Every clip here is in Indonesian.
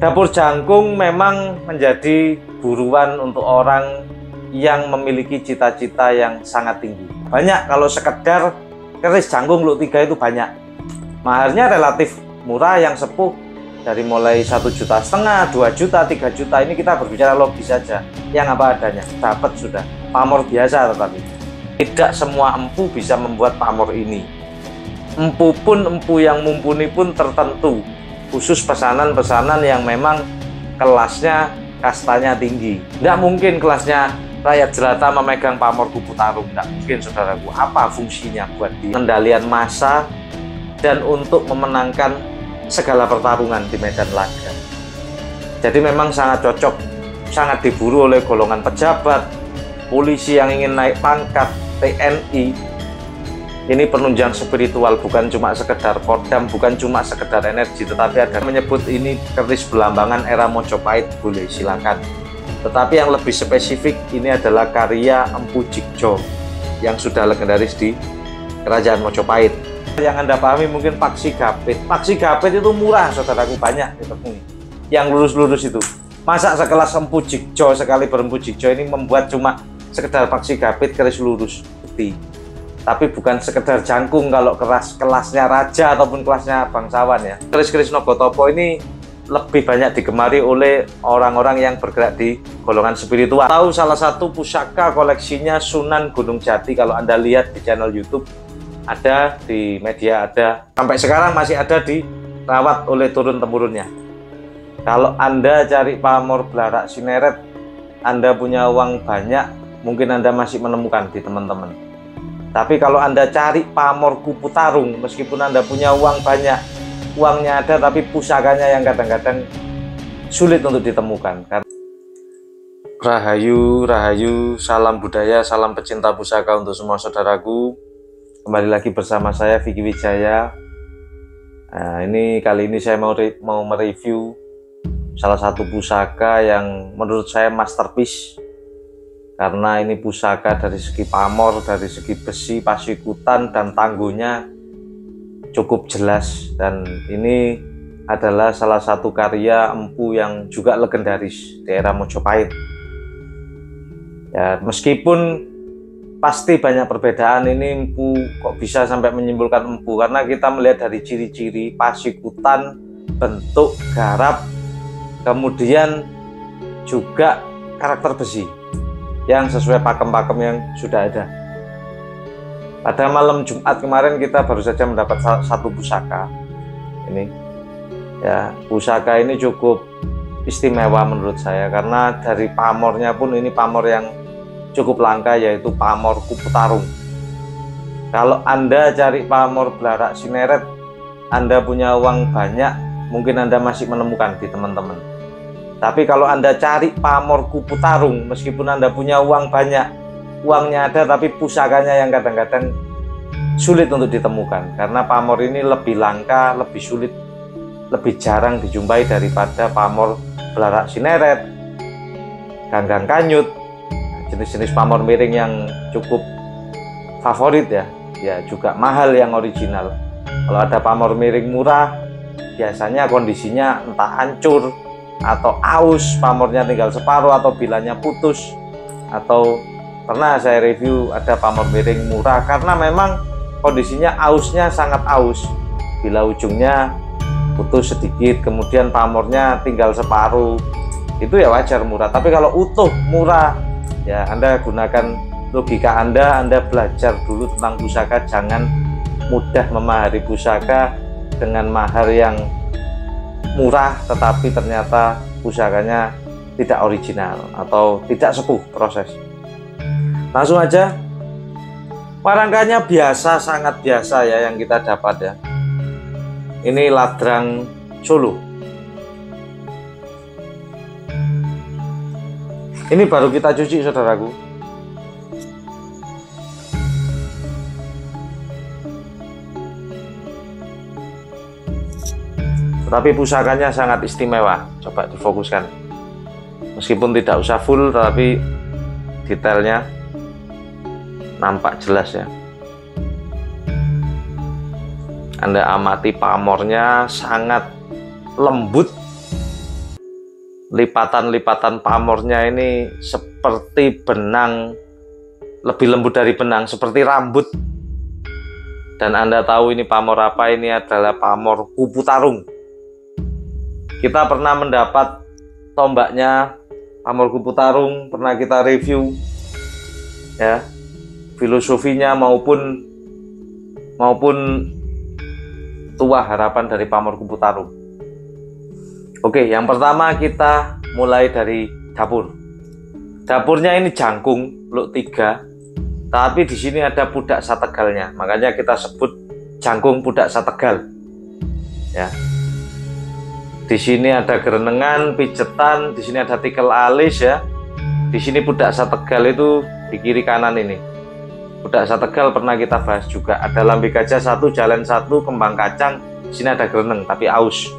Dapur jangkung memang menjadi buruan untuk orang yang memiliki cita-cita yang sangat tinggi. Banyak, kalau sekedar keris jangkung Lu 3 itu banyak. Maharnya relatif murah, yang sepuh dari mulai 1,5 juta, 2 juta, 3 juta. Ini kita berbicara logis saja, yang apa adanya, dapat sudah. Pamor biasa, tetapi tidak semua empu bisa membuat pamor ini. Empu yang mumpuni pun tertentu, khusus pesanan-pesanan yang memang kelasnya, kastanya tinggi. Nggak mungkin kelasnya rakyat jelata memegang pamor kupu tarung, nggak mungkin, saudaraku. Apa fungsinya buat dia? Pengendalian massa dan untuk memenangkan segala pertarungan di medan laga. Jadi memang sangat cocok, sangat diburu oleh golongan pejabat, polisi yang ingin naik pangkat, TNI. Ini penunjang spiritual, bukan cuma sekedar kodam, bukan cuma sekedar energi, tetapi ada menyebut ini keris belambangan era Mojopahit, boleh silakan. Tetapi yang lebih spesifik, ini adalah karya Empu Jigjo yang sudah legendaris di Kerajaan Mojopahit. Yang Anda pahami mungkin Paksi Gapit. Paksi Gapit itu murah, saudaraku, banyak ditemui. Yang lurus-lurus itu. Masa sekelas Empu Jigjo, sekali berempu Jigjo ini membuat cuma sekedar Paksi Gapit keris lurus putih. Tapi bukan sekedar jangkung kalau kelasnya raja ataupun kelasnya bangsawan ya. Keris-keris Nogotopo ini lebih banyak digemari oleh orang-orang yang bergerak di golongan spiritual. Tahu salah satu pusaka koleksinya Sunan Gunung Jati, kalau Anda lihat di channel YouTube, ada di media, ada. Sampai sekarang masih ada dirawat oleh turun-temurunnya. Kalau Anda cari pamor Blarak Sineret, Anda punya uang banyak, mungkin Anda masih menemukan di teman-teman. Tapi kalau Anda cari pamor kupu tarung, meskipun Anda punya uang banyak, uangnya ada, tapi pusakanya yang kadang-kadang sulit untuk ditemukan. Rahayu, rahayu, salam budaya, salam pecinta pusaka untuk semua saudaraku. Kembali lagi bersama saya, Vicky Wijaya. Nah, kali ini saya mau mereview salah satu pusaka yang menurut saya masterpiece. Karena ini pusaka dari segi pamor, dari segi besi, pasikutan, dan tangguhnya cukup jelas. Dan ini adalah salah satu karya empu yang juga legendaris di era Mojopahit. Ya, meskipun pasti banyak perbedaan, ini empu kok bisa sampai menyimpulkan empu, karena kita melihat dari ciri-ciri pasikutan, bentuk, garap, kemudian juga karakter besi yang sesuai pakem-pakem yang sudah ada. Pada malam Jumat kemarin kita baru saja mendapat satu pusaka. Ini ya, pusaka ini cukup istimewa menurut saya, karena dari pamornya pun ini pamor yang cukup langka, yaitu pamor kupu tarung. Kalau Anda cari pamor Blarak Sineret, Anda punya uang banyak, mungkin Anda masih menemukan di teman-teman. Tapi kalau Anda cari pamor kupu tarung, meskipun Anda punya uang banyak, uangnya ada, tapi pusakanya yang kadang-kadang sulit untuk ditemukan. Karena pamor ini lebih langka, lebih sulit, lebih jarang dijumpai daripada pamor Blarak Sineret, Ganggang Kanyut, jenis-jenis pamor miring yang cukup favorit ya. Ya juga mahal yang original. Kalau ada pamor miring murah, biasanya kondisinya entah hancur atau aus, pamornya tinggal separuh atau bilanya putus. Atau pernah saya review ada pamor miring murah karena memang kondisinya ausnya sangat aus, bila ujungnya putus sedikit, kemudian pamornya tinggal separuh, itu ya wajar murah. Tapi kalau utuh murah, ya Anda gunakan logika Anda belajar dulu tentang pusaka, jangan mudah memahari pusaka dengan mahar yang murah tetapi ternyata pusakanya tidak original atau tidak sepuh proses. Langsung aja, warangkanya biasa, sangat biasa ya yang kita dapat ya. Ini Ladrang Solo. Ini baru kita cuci saudaraku. Tetapi pusakanya sangat istimewa. Coba difokuskan. Meskipun tidak usah full, tetapi detailnya nampak jelas ya. Anda amati pamornya sangat lembut, lipatan-lipatan pamornya ini seperti benang, lebih lembut dari benang, seperti rambut. Dan Anda tahu ini pamor apa? Ini adalah pamor kupu tarung. Kita pernah mendapat tombaknya pamor kupu tarung, pernah kita review ya, filosofinya maupun tuah harapan dari pamor kupu tarung. Oke, yang pertama kita mulai dari dapur. Dapurnya ini jangkung, luk 3, tapi di sini ada pudak sategalnya, makanya kita sebut jangkung pudak sategal. Ya, di sini ada gerenengan, pijetan, di sini ada tikel alis ya. Di sini pudak sategal itu di kiri kanan ini. Pudak sategal pernah kita bahas juga. Ada lambe gajah 1, jalan 1, kembang kacang. Di sini ada gereneng tapi aus.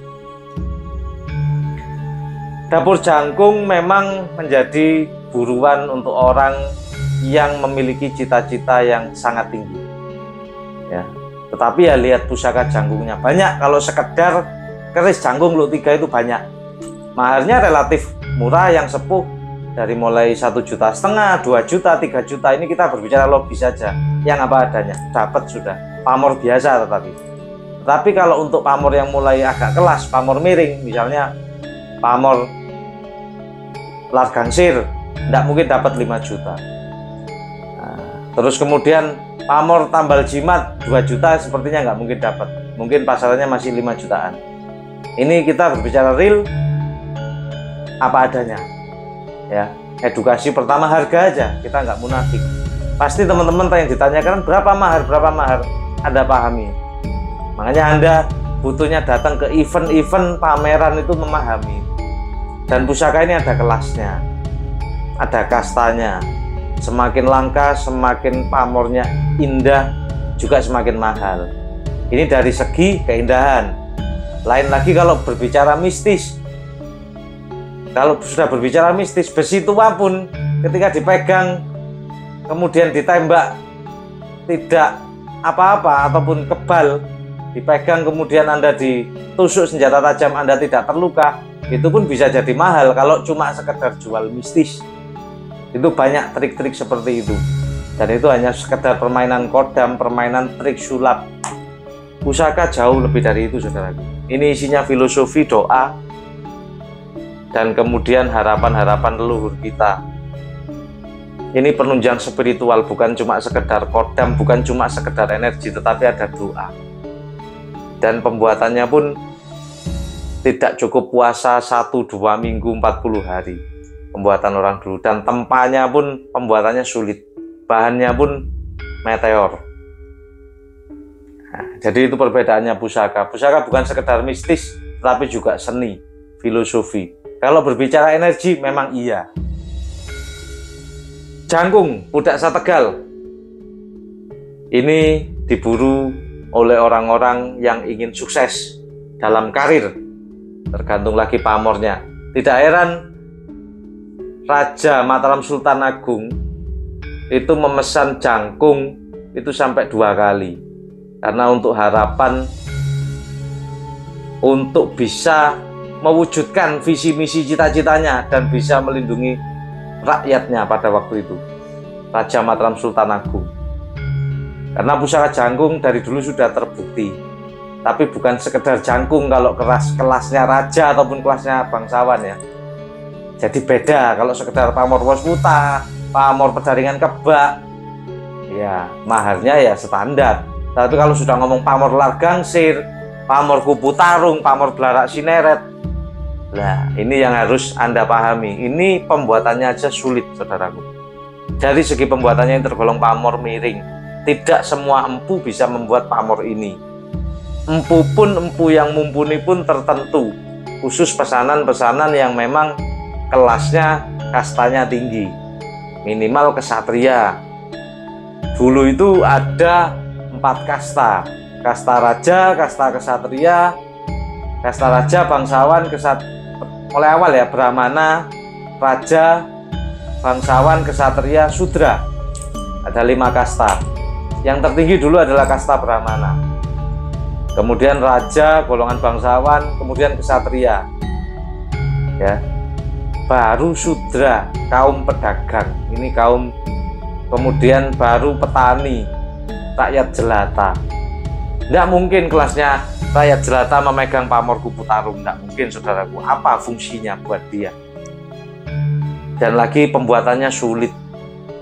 Dapur jangkung memang menjadi buruan untuk orang yang memiliki cita-cita yang sangat tinggi. Ya, tetapi ya lihat pusaka jangkungnya. Banyak, kalau sekedar keris jangkung luk 3 itu banyak. Maharnya relatif murah, yang sepuh dari mulai 1,5 juta, 2 juta, 3 juta. Ini kita berbicara logis saja, yang apa adanya, dapat sudah. Pamor biasa tetapi kalau untuk pamor yang mulai agak kelas, pamor miring, misalnya pamor largansir, tidak mungkin dapat 5 juta. Nah, terus kemudian pamor tambal jimat 2 juta sepertinya nggak mungkin dapat. Mungkin pasarannya masih 5 jutaan. Ini kita berbicara real, apa adanya. Ya, edukasi pertama harga aja, kita nggak munafik. Pasti teman-teman yang ditanyakan berapa mahar, Anda pahami. Makanya Anda butuhnya datang ke event-event pameran itu memahami. Dan pusaka ini ada kelasnya, ada kastanya. Semakin langka, semakin pamornya indah, juga semakin mahal. Ini dari segi keindahan. Lain lagi kalau berbicara mistis. Kalau sudah berbicara mistis, besi tua pun ketika dipegang kemudian ditembak tidak apa-apa ataupun kebal, dipegang kemudian Anda ditusuk senjata tajam Anda tidak terluka, itu pun bisa jadi mahal kalau cuma sekedar jual mistis. Itu banyak trik-trik seperti itu, dan itu hanya sekedar permainan kodam, permainan trik sulap. Pusaka jauh lebih dari itu, saudaraku. Ini isinya filosofi, doa, dan kemudian harapan-harapan leluhur kita. Ini penunjang spiritual, bukan cuma sekedar kodam, bukan cuma sekedar energi, tetapi ada doa. Dan pembuatannya pun tidak cukup puasa 1-2 minggu, 40 hari pembuatan orang dulu. Dan tempanya pun pembuatannya sulit, bahannya pun meteor. Nah, jadi itu perbedaannya pusaka. Pusaka bukan sekedar mistis, tetapi juga seni, filosofi. Kalau berbicara energi, memang iya. Jangkung, pudak sategal, ini diburu oleh orang-orang yang ingin sukses dalam karir. Tergantung lagi pamornya. Tidak heran Raja Mataram Sultan Agung itu memesan jangkung itu sampai 2 kali. Karena untuk harapan untuk bisa mewujudkan visi misi cita-citanya dan bisa melindungi rakyatnya pada waktu itu, Raja Mataram Sultan Agung. Karena pusaka jangkung dari dulu sudah terbukti, tapi bukan sekedar jangkung kalau kelasnya raja ataupun kelasnya bangsawan ya. Jadi beda kalau sekedar pamor wasputa, pamor pedaringan kebak, ya maharnya ya standar. Tapi kalau sudah ngomong pamor largansir, pamor kupu tarung, pamor belarak sineret, nah ini yang harus Anda pahami. Ini pembuatannya aja sulit, saudaraku. Dari segi pembuatannya yang tergolong pamor miring. Tidak semua empu bisa membuat pamor ini. Empu yang mumpuni pun tertentu. Khusus pesanan-pesanan yang memang kelasnya, kastanya tinggi. Minimal kesatria. Dulu itu ada 4 kasta. Kasta raja, kasta kesatria, kasta raja, bangsawan, mulai awal ya, brahmana, raja, bangsawan, kesatria, sudra. Ada 5 kasta. Yang tertinggi dulu adalah kasta brahmana. Kemudian raja, golongan bangsawan, kemudian kesatria. Ya. baru sudra, kaum pedagang, ini kaum, kemudian baru petani, rakyat jelata. Tidak mungkin kelasnya rakyat jelata memegang pamor Kupu Tarung, tidak mungkin saudaraku. Apa fungsinya buat dia? Dan lagi pembuatannya sulit.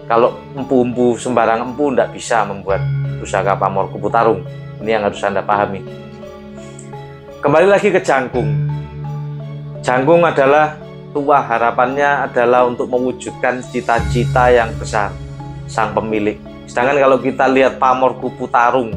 Kalau empu-empu sembarang empu tidak bisa membuat pusaka pamor Kupu Tarung. Ini yang harus Anda pahami. Kembali lagi ke Jangkung. Jangkung adalah tua, harapannya adalah untuk mewujudkan cita-cita yang besar sang pemilik. Sedangkan kalau kita lihat pamor Kupu Tarung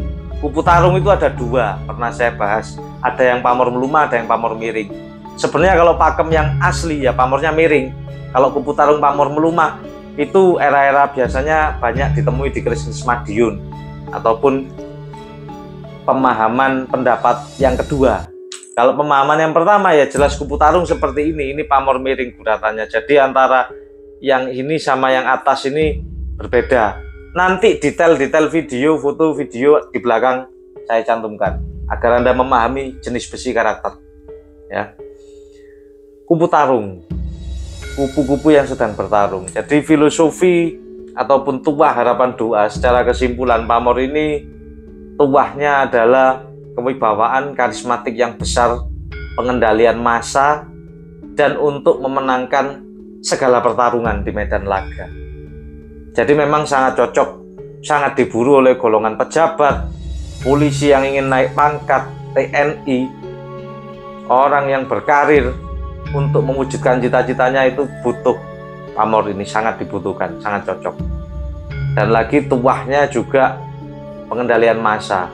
itu ada dua, pernah saya bahas. Ada yang pamor meluma, ada yang pamor miring. Sebenarnya kalau pakem yang asli ya pamornya miring. Kalau Kupu Tarung pamor meluma itu era-era biasanya banyak ditemui di keris Madiun ataupun pemahaman pendapat yang kedua. Kalau pemahaman yang pertama ya jelas Kupu Tarung seperti ini pamor miring guratannya. Jadi antara yang ini sama yang atas ini berbeda. Nanti detail-detail video, foto video di belakang saya cantumkan agar Anda memahami jenis besi karakter. Ya. Kupu Tarung, kupu-kupu yang sedang bertarung. Jadi filosofi ataupun tuah harapan doa secara kesimpulan pamor ini tuahnya adalah kewibawaan karismatik yang besar, pengendalian massa, dan untuk memenangkan segala pertarungan di medan laga. Jadi memang sangat cocok, sangat diburu oleh golongan pejabat, polisi yang ingin naik pangkat, TNI, orang yang berkarir untuk mewujudkan cita-citanya itu butuh pamor ini, sangat dibutuhkan, sangat cocok. Dan lagi tuahnya juga pengendalian massa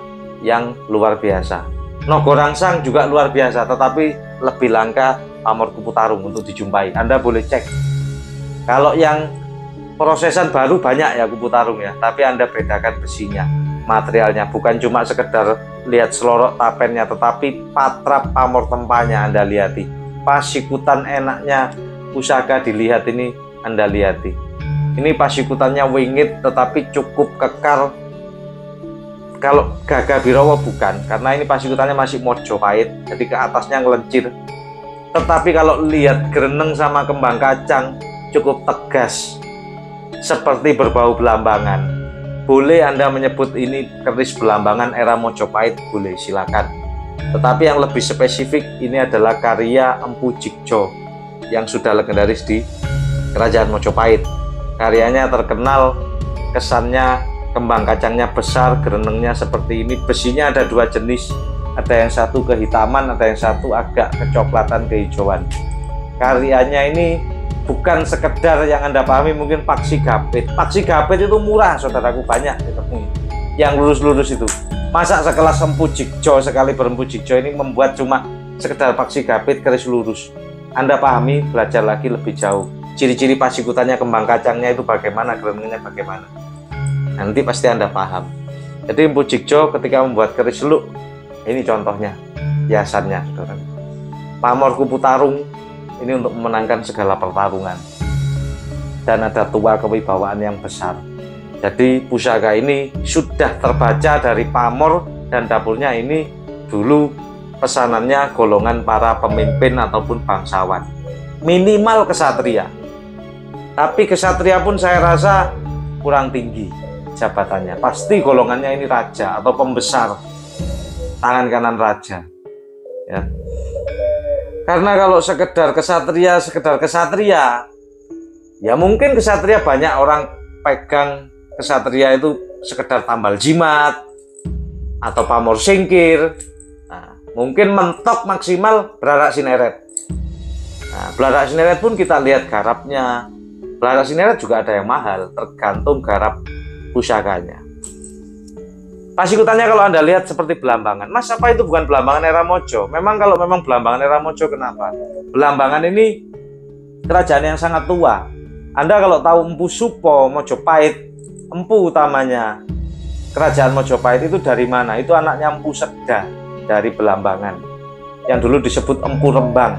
yang luar biasa. Nogo Rangsang juga luar biasa, tetapi lebih langka pamor Kupu Tarung untuk dijumpai. Anda boleh cek. Kalau yang prosesan baru banyak ya Kupu Tarung ya, tapi Anda bedakan besinya, materialnya, bukan cuma sekedar lihat selorok tapennya, tetapi patrap pamor tempanya Anda lihati. Pasikutan enaknya pusaka dilihat ini Anda lihati. Ini pasikutannya wingit tetapi cukup kekar. Kalau Gagah Birawa bukan, karena ini pasikutannya masih Mojopahit, jadi ke atasnya ngelencir. Tetapi kalau lihat gereneng sama kembang kacang cukup tegas, seperti berbau belambangan. Boleh Anda menyebut ini keris belambangan era Mojopahit, boleh, silakan. Tetapi yang lebih spesifik ini adalah karya Empu Jigjo yang sudah legendaris di Kerajaan Mojopahit. Karyanya terkenal, kesannya kembang kacangnya besar, gerenengnya seperti ini. Besinya ada dua jenis, ada yang satu kehitaman, ada yang satu agak kecoklatan kehijauan. Karyanya ini bukan sekedar yang Anda pahami mungkin paksi gapit. Paksi gapit itu murah saudaraku, banyak ditemui yang lurus-lurus itu. Masa sekelas Empu Jigjo, sekali berempu Jigjo ini membuat cuma sekedar paksi gapit keris lurus. Anda pahami, belajar lagi lebih jauh. Ciri-ciri pasikutannya, kembang kacangnya itu bagaimana, gerenengnya bagaimana. Nanti pasti Anda paham. Jadi Empu Jigjo ketika membuat keris seluk, ini contohnya, hiasannya saudara. Pamor Kupu Tarung ini untuk memenangkan segala pertarungan. Dan ada tua kewibawaan yang besar. Jadi pusaka ini sudah terbaca dari pamor dan dapurnya ini dulu pesanannya golongan para pemimpin ataupun bangsawan. Minimal kesatria. Tapi kesatria pun saya rasa kurang tinggi jabatannya. Pasti golongannya ini raja atau pembesar, tangan kanan raja. Ya. Karena kalau sekedar kesatria, ya mungkin kesatria banyak orang pegang. Kesatria itu sekedar tambal jimat atau pamor singkir. Nah, mungkin mentok maksimal belarak sineret. Nah, belarak sineret pun kita lihat garapnya. Belarak sineret juga ada yang mahal, tergantung garap pusakanya. Pasikutannya kalau Anda lihat seperti belambangan. Mas, apa itu bukan belambangan era Mojo? Memang kalau memang belambangan era Mojo, kenapa? Belambangan ini kerajaan yang sangat tua. Anda kalau tahu Empu Supo, Mojopahit, empu utamanya kerajaan Mojopahit itu dari mana? Itu anaknya Empu Seda dari Belambangan yang dulu disebut Empu Rembang.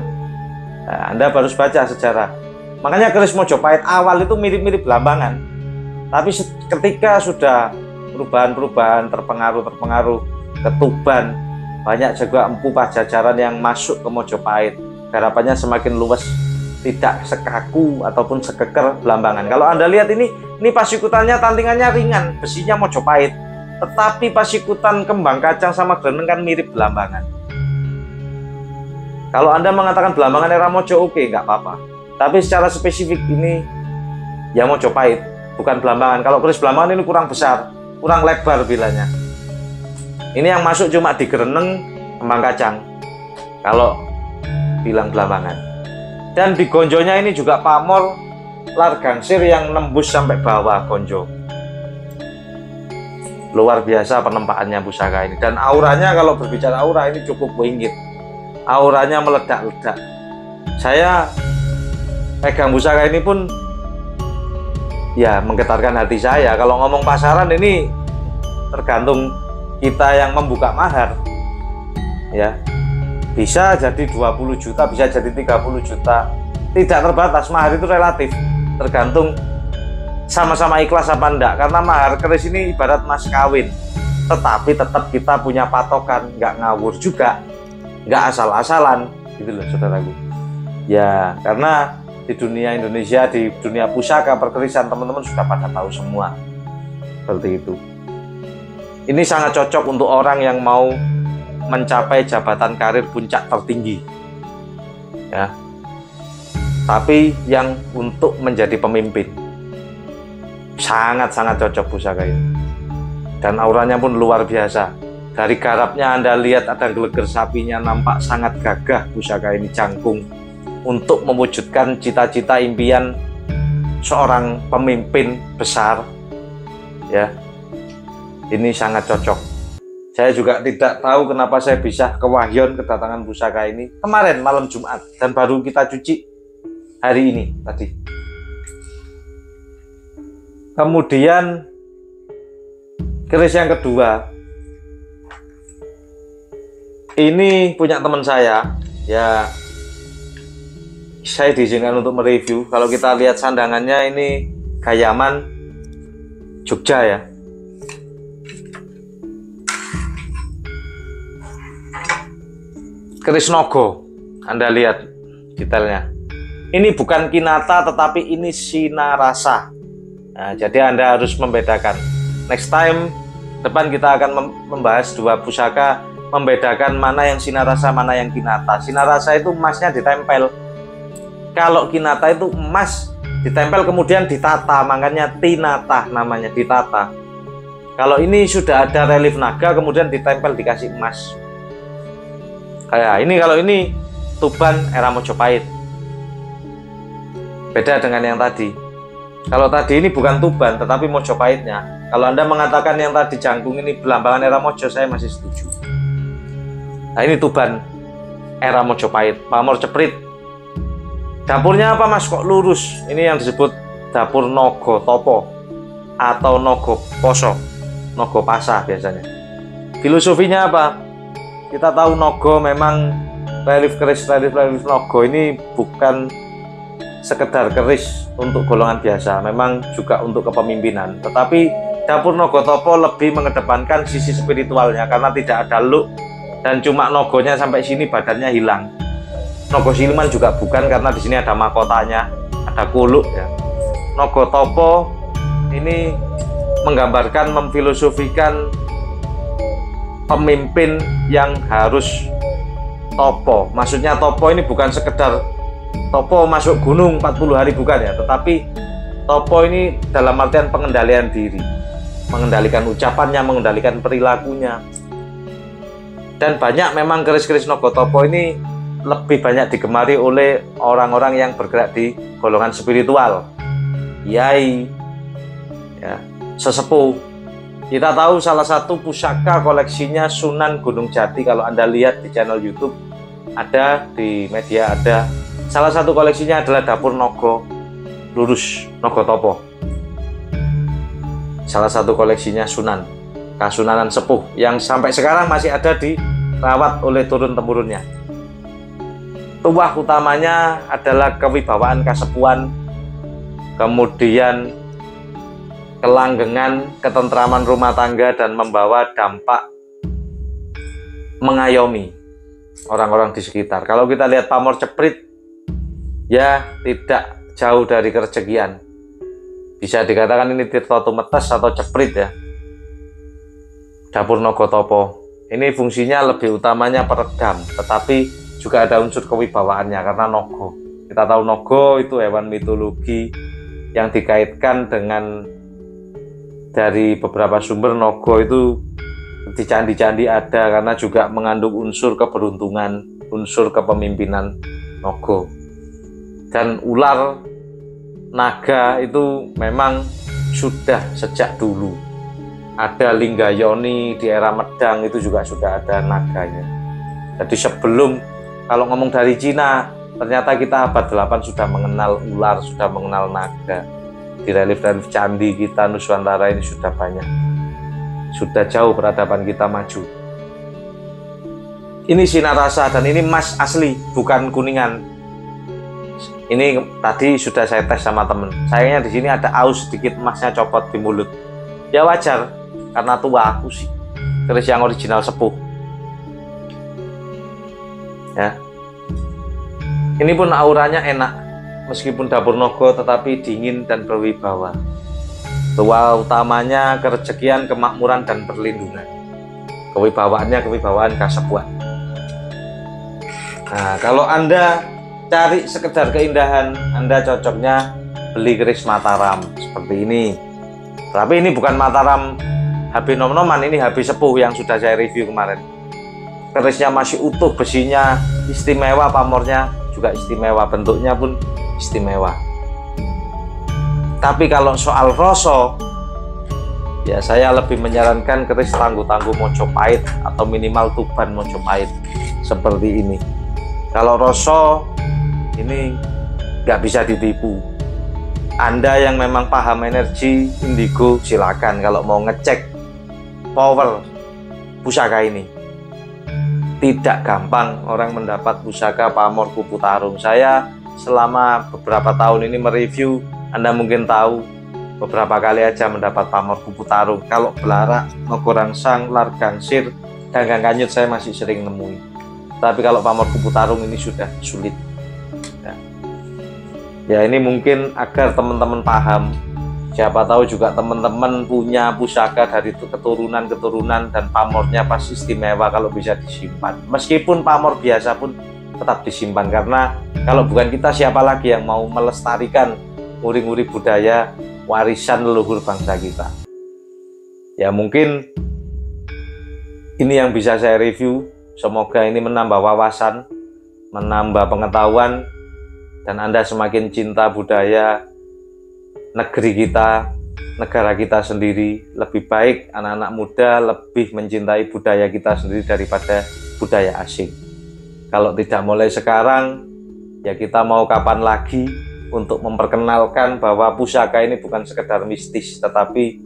Nah, Anda harus baca sejarah. Makanya keris Mojopahit awal itu mirip-mirip Belambangan, tapi ketika sudah perubahan-perubahan, terpengaruh ke Tuban, banyak juga empu Pajajaran yang masuk ke Mojopahit, garapannya semakin luas tidak sekaku ataupun sekeker Belambangan. Kalau Anda lihat ini pasikutannya, tantingannya ringan, besinya Mojopahit. Tetapi pasikutan kembang kacang sama greneng kan mirip Belambangan. Kalau Anda mengatakan Belambangan era Mojo, oke, nggak apa-apa. Tapi secara spesifik ini ya Mojopahit, bukan Belambangan. Kalau keris Belambangan ini kurang besar, kurang lebar bilanya. Ini yang masuk cuma di greneng, kembang kacang. Kalau bilang Belambangan. Dan di gonjonya ini juga pamor lar gangsir yang nembus sampai bawah gonjo. Luar biasa penempaannya pusaka ini. Dan auranya, kalau berbicara aura, ini cukup wingit. Auranya meledak-ledak. Saya pegang pusaka ini pun ya menggetarkan hati saya. Kalau ngomong pasaran ini tergantung kita yang membuka mahar. Ya. Bisa jadi 20 juta, bisa jadi 30 juta. Tidak terbatas, mahar itu relatif. Tergantung sama-sama ikhlas apa enggak. Karena mahar keris ini ibarat mas kawin. Tetapi tetap kita punya patokan, nggak ngawur juga, nggak asal-asalan, gitu loh saudaraku. Ya, karena di dunia Indonesia, di dunia pusaka perkerisan, teman-teman sudah pada tahu semua. Seperti itu. Ini sangat cocok untuk orang yang mau mencapai jabatan karir puncak tertinggi, ya. Tapi yang untuk menjadi pemimpin sangat-sangat cocok pusaka ini. Dan auranya pun luar biasa. Dari garapnya Anda lihat ada geleger sapinya, nampak sangat gagah pusaka ini, jangkung untuk mewujudkan cita-cita impian seorang pemimpin besar, ya. Ini sangat cocok. Saya juga tidak tahu kenapa saya bisa kewahyon kedatangan pusaka ini kemarin malam Jumat, dan baru kita cuci hari ini tadi. Kemudian keris yang kedua ini punya teman saya, ya. Saya diizinkan untuk mereview. Kalau kita lihat sandangannya ini Gayaman Jogja, ya. Keris Nogo, Anda lihat detailnya. Ini bukan Kinata, tetapi ini Sinarasa. Nah, jadi Anda harus membedakan. Next time depan kita akan membahas dua pusaka, membedakan mana yang Sinarasa, mana yang Kinata. Sinarasa itu emasnya ditempel. Kalau Kinata itu emas ditempel kemudian ditata, makanya Tinata namanya, ditata. Kalau ini sudah ada relief naga kemudian ditempel dikasih emas. Kayak ini, kalau ini Tuban era Mojopahit. Beda dengan yang tadi. Kalau tadi ini bukan Tuban tetapi Mojopahitnya. Kalau Anda mengatakan yang tadi jangkung ini Belambangan era Mojo, saya masih setuju. Nah, ini Tuban era Mojopahit, pamor ceprit. Dapurnya apa Mas kok lurus? Ini yang disebut dapur Nogo Topo atau Nogo Poso, Nogo Pasah biasanya. Filosofinya apa? Kita tahu Nogo memang relief keris, relief Nogo ini bukan sekedar keris untuk golongan biasa, memang juga untuk kepemimpinan. Tetapi dapur Nogo Topo lebih mengedepankan sisi spiritualnya karena tidak ada look dan cuma nogonya sampai sini, badannya hilang. Nogo Siluman juga bukan karena di sini ada mahkotanya, ada kuluk, ya. Nogo Topo ini menggambarkan, memfilosofikan pemimpin yang harus topo. Maksudnya topo ini bukan sekedar topo masuk gunung 40 hari, bukan, ya. Tetapi topo ini dalam artian pengendalian diri, mengendalikan ucapannya, mengendalikan perilakunya. Dan banyak memang keris-keris Nogo Topo ini lebih banyak digemari oleh orang-orang yang bergerak di golongan spiritual, yai, ya, sesepuh. Kita tahu salah satu pusaka koleksinya Sunan Gunung Jati. Kalau Anda lihat di channel YouTube, ada di media, ada salah satu koleksinya adalah dapur Nogo lurus, Nogo Topo. Salah satu koleksinya Sunan, Kasunanan Sepuh, yang sampai sekarang masih ada dirawat oleh turun-temurunnya. Tuah utamanya adalah kewibawaan kasepuan, kemudian kelanggengan, ketentraman rumah tangga, dan membawa dampak mengayomi orang-orang di sekitar. Kalau kita lihat pamor ceprit, ya tidak jauh dari kerejekian. Bisa dikatakan ini tirta tumetes atau ceprit ya. Dapur Nogotopo ini fungsinya lebih utamanya peredam, tetapi juga ada unsur kewibawaannya karena Nogo. Kita tahu Nogo itu hewan mitologi yang dikaitkan dengan, dari beberapa sumber, Nogo itu di candi-candi ada karena juga mengandung unsur keberuntungan, unsur kepemimpinan Nogo. Dan ular naga itu memang sudah sejak dulu. Ada Linggayoni di era Medang itu juga sudah ada naganya. Jadi sebelum, kalau ngomong dari Cina, ternyata kita abad 8 sudah mengenal ular, sudah mengenal naga. Di relief-relief candi kita Nusantara ini sudah banyak. Sudah jauh peradaban kita maju. Ini Sinarasa dan ini emas asli, bukan kuningan. Ini tadi sudah saya tes sama temen. Sayangnya di sini ada aus sedikit, emasnya copot di mulut. Ya wajar, karena tua aku sih. Keris yang original sepuh. Ya. Ini pun auranya enak, meskipun dapur Nogo tetapi dingin dan berwibawa. Tua utamanya kerejekian, kemakmuran, dan perlindungan. Kewibawaannya kewibawaan Kasepuan. Nah, kalau Anda cari sekedar keindahan, Anda cocoknya beli keris Mataram seperti ini. Tapi ini bukan Mataram HB nom-noman, ini HB sepuh yang sudah saya review kemarin. Kerisnya masih utuh, besinya istimewa, pamornya juga istimewa, bentuknya pun istimewa. Tapi kalau soal rasa, ya saya lebih menyarankan keris Tangguh-Tangguh Mojopahit atau minimal Tuban Mojopahit seperti ini. Kalau rasa ini nggak bisa ditipu. Anda yang memang paham energi indigo, silakan kalau mau ngecek power pusaka ini. Tidak gampang orang mendapat pusaka pamor kupu tarung. Saya selama beberapa tahun ini mereview, Anda mungkin tahu, beberapa kali aja mendapat pamor kupu tarung. Kalau Belarak, Nogorangsang, Largangsir, Ganggang Kanyut saya masih sering nemuin. Tapi kalau pamor kupu tarung ini sudah sulit. Ya ini mungkin agar teman-teman paham. Siapa tahu juga teman-teman punya pusaka dari keturunan-keturunan dan pamornya pasti istimewa kalau bisa disimpan. Meskipun pamor biasa pun tetap disimpan, karena kalau bukan kita siapa lagi yang mau melestarikan uri-uri budaya warisan leluhur bangsa kita. Ya mungkin ini yang bisa saya review. Semoga ini menambah wawasan, menambah pengetahuan, dan Anda semakin cinta budaya negeri kita, negara kita sendiri. Lebih baik anak-anak muda lebih mencintai budaya kita sendiri daripada budaya asing. Kalau tidak mulai sekarang, ya kita mau kapan lagi untuk memperkenalkan bahwa pusaka ini bukan sekedar mistis, tetapi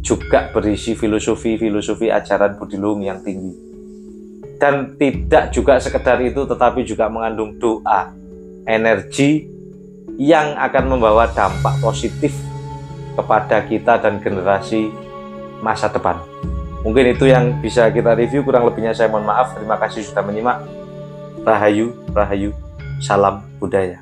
juga berisi filosofi ajaran Budi Luhung yang tinggi. Dan tidak juga sekedar itu, tetapi juga mengandung doa, energi yang akan membawa dampak positif kepada kita dan generasi masa depan. Mungkin itu yang bisa kita review, kurang lebihnya saya mohon maaf. Terima kasih sudah menyimak. Rahayu, Rahayu, salam budaya.